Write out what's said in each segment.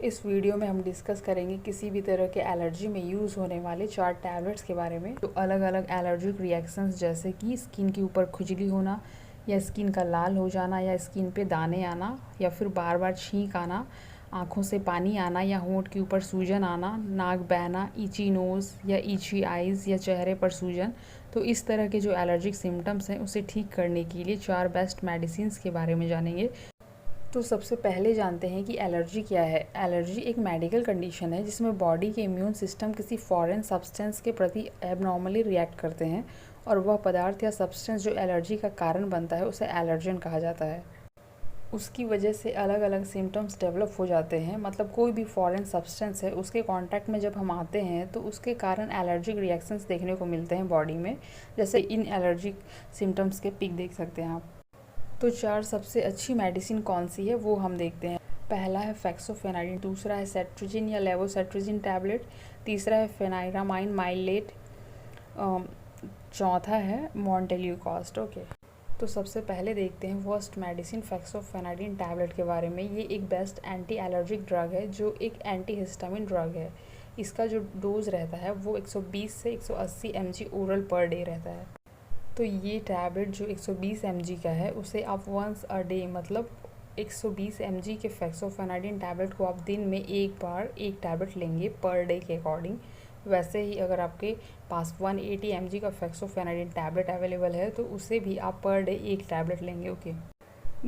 इस वीडियो में हम डिस्कस करेंगे किसी भी तरह के एलर्जी में यूज़ होने वाले 4 टैबलेट्स के बारे में। तो अलग अलग एलर्जिक रिएक्शंस जैसे कि स्किन के ऊपर खुजली होना या स्किन का लाल हो जाना या स्किन पे दाने आना या फिर बार बार छींक आना, आँखों से पानी आना या होंठ के ऊपर सूजन आना, नाक बहना, ईची नोज़ या ईची आइज़ या चेहरे पर सूजन। तो इस तरह के जो एलर्जिक सिम्टम्स हैं उसे ठीक करने के लिए 4 बेस्ट मेडिसिन्स के बारे में जानेंगे। तो सबसे पहले जानते हैं कि एलर्जी क्या है। एलर्जी एक मेडिकल कंडीशन है जिसमें बॉडी के इम्यून सिस्टम किसी फॉरेन सब्सटेंस के प्रति एबनॉर्मली रिएक्ट करते हैं और वह पदार्थ या सब्सटेंस जो एलर्जी का कारण बनता है उसे एलर्जन कहा जाता है। उसकी वजह से अलग अलग सिम्टम्स डेवलप हो जाते हैं। मतलब कोई भी फॉरेन सब्सटेंस है उसके कांटेक्ट में जब हम आते हैं तो उसके कारण एलर्जिक रिएक्शंस देखने को मिलते हैं बॉडी में। जैसे इन एलर्जिक सिम्टम्स के पिक देख सकते हैं आप। तो 4 सबसे अच्छी मेडिसिन कौन सी है वो हम देखते हैं। पहला है फेक्सोफेनाडिन, दूसरा है सेट्रिजिन या लेवोसेट्रिजिन टैबलेट, तीसरा है फेनाइरामाइन माइलेट, चौथा है मॉन्टेल्यूकॉस्ट। ओके, तो सबसे पहले देखते हैं फर्स्ट मेडिसिन फेक्सोफेनाडिन टैबलेट के बारे में। ये एक बेस्ट एंटी एलर्जिक ड्रग है जो एक एंटी हिस्टामिन ड्रग है। इसका जो डोज रहता है वो 120 से 180 mg ओरल पर डे रहता है। तो ये टैबलेट जो 120 mg का है उसे आप वंस अ डे मतलब 120 mg के फेक्सोफेनाडिन टैबलेट को आप दिन में एक बार एक टैबलेट लेंगे पर डे के अकॉर्डिंग। वैसे ही अगर आपके पास 180 mg का फेक्सोफेनाडिन टैबलेट अवेलेबल है तो उसे भी आप पर डे एक टैबलेट लेंगे। ओके,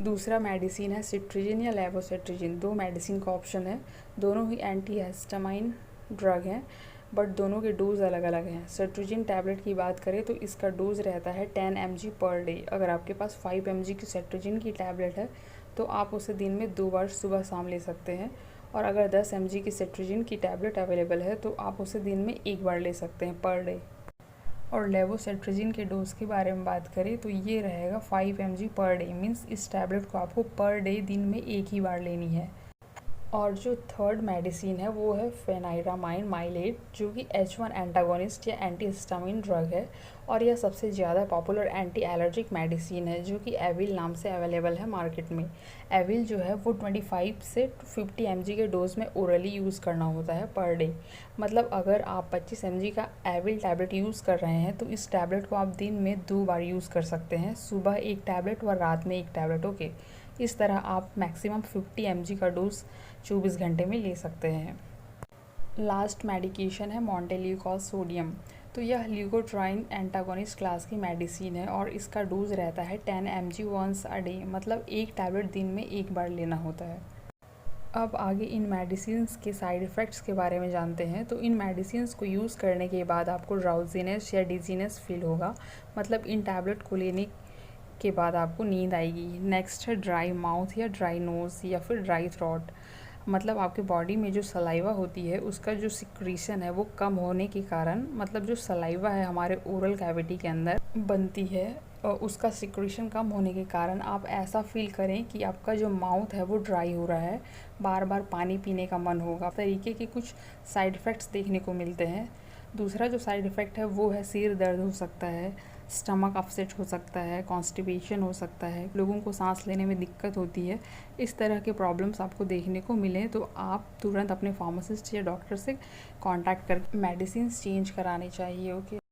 दूसरा मेडिसिन है सिट्रिजिन या लेवोसेट्रिजिन। 2 मेडिसिन का ऑप्शन है, दोनों ही एंटी हिस्टामाइन ड्रग हैं बट दोनों के डोज अलग अलग हैं। सेट्रिजिन टैबलेट की बात करें तो इसका डोज रहता है 10 mg पर डे। अगर आपके पास 5 mg की सेट्रिजिन की टैबलेट है तो आप उसे दिन में 2 बार सुबह शाम ले सकते हैं, और अगर 10 mg की सेट्रिजिन की टैबलेट अवेलेबल है तो आप उसे दिन में एक बार ले सकते हैं पर डे। और लेवोसेट्रिजिन के डोज के बारे में बात करें तो ये रहेगा 5 mg पर डे। मीन्स इस टैबलेट को आपको पर डे दिन में एक ही बार लेनी है। और जो थर्ड मेडिसिन है वो है फेनाइरामाइन माइलेट, जो कि H1 एंटागोनिस्ट या एंटी हिस्टामिन ड्रग है और यह सबसे ज़्यादा पॉपुलर एंटी एलर्जिक मेडिसिन है जो कि एविल नाम से अवेलेबल है मार्केट में। एविल जो है वो 25 से 50 mg के डोज में ओरली यूज़ करना होता है पर डे। मतलब अगर आप 25 mg का एविल टैबलेट यूज़ कर रहे हैं तो इस टैबलेट को आप दिन में 2 बार यूज़ कर सकते हैं, सुबह एक टैबलेट व रात में एक टैबलेट। ओके, इस तरह आप मैक्सिमम 50 mg का डोज 24 घंटे में ले सकते हैं। लास्ट मेडिकेशन है मॉन्टेल्यूकॉस्ट सोडियम। तो यह ल्यूकोट्राइन एंटागोनिस्ट क्लास की मेडिसिन है और इसका डोज रहता है 10 mg वंस अ डे। मतलब एक टैबलेट दिन में एक बार लेना होता है। अब आगे इन मेडिसिन्स के साइड इफ़ेक्ट्स के बारे में जानते हैं। तो इन मेडिसिन्स को यूज़ करने के बाद आपको ड्राउजीनेस या डिजीनेस फील होगा। मतलब इन टैबलेट को लेने के बाद आपको नींद आएगी। नेक्स्ट है ड्राई माउथ या ड्राई नोज़ या फिर ड्राई थ्रोट। मतलब आपके बॉडी में जो सलाइवा होती है उसका जो सिक्रीशन है वो कम होने के कारण, मतलब जो सलाइवा है हमारे ओरल कैविटी के अंदर बनती है और उसका सिक्रीशन कम होने के कारण आप ऐसा फील करें कि आपका जो माउथ है वो ड्राई हो रहा है, बार बार पानी पीने का मन होगा। तरीके के कुछ साइड इफ़ेक्ट्स देखने को मिलते हैं। दूसरा जो साइड इफ़ेक्ट है वो है सिर दर्द हो सकता है, स्टमक अपसेट हो सकता है, कॉन्स्टिपेशन हो सकता है, लोगों को सांस लेने में दिक्कत होती है। इस तरह के प्रॉब्लम्स आपको देखने को मिलें तो आप तुरंत अपने फार्मासिस्ट या डॉक्टर से कांटेक्ट करके मेडिसिन चेंज करानी चाहिए। ओके।